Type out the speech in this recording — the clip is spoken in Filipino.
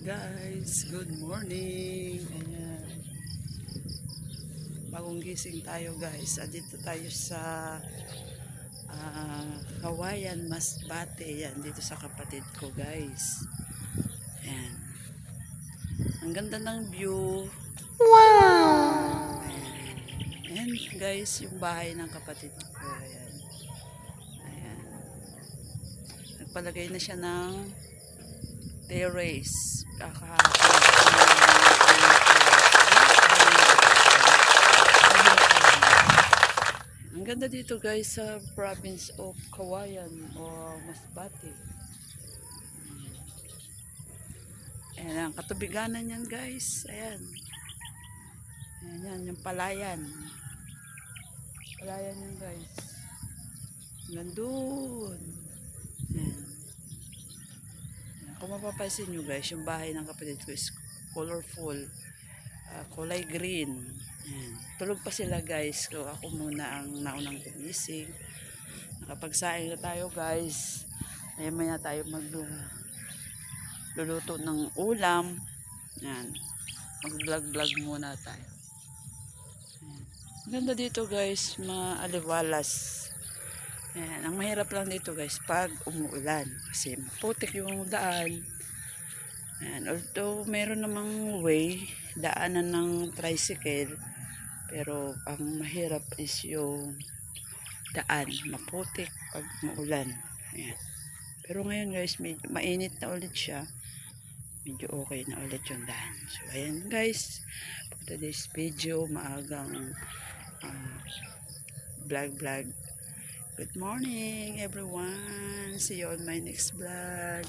Guys, good morning. Ayan. Bagong gising tayo guys. Dito tayo sa Kawayan, Masbate. Ayan, dito sa kapatid ko guys. Ayan. Ang ganda ng view. Wow! Ayan guys, yung bahay ng kapatid ko. Ayan. Ayan. Nagpalagay na siya ng terrace. Ang ganda dito guys sa province of Kawayan o Masbate. Ayan ang katubiganan yan guys. Ayan. Ayan yan, yung palayan. Palayan yan guys. Nandun. Ayan. Kung mapapansin nyo guys, yung bahay ng kapatid ko is colorful. Kulay green. Ayan. Tulog pa sila guys. So ako muna ang naunang gumising. Nakapagsaing na tayo guys. Maya tayo magluluto ng ulam. Ayan. Mag-vlog muna tayo. Ayan. Ganda dito guys. Maaliwalas. Ayan. Ang mahirap lang dito guys pag umuulan. Kasi putik yung daan. Ayan. Although meron namang way, daanan ng tricycle. Pero ang mahirap is yung daan. Maputik pag maulan. Ayan. Pero ngayon guys, medyo mainit na ulit siya. Medyo okay na ulit yung daan. So ayan guys. For today's video, maagang vlog. Good morning everyone. See you on my next vlog.